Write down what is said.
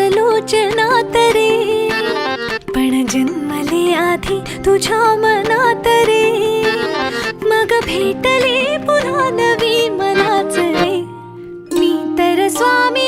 लोचनात रे, पण जन्मले आधी तुझ्या मनात रे, मग भेटले पुन्हा नवी मलाच रे. मी तर स्वामी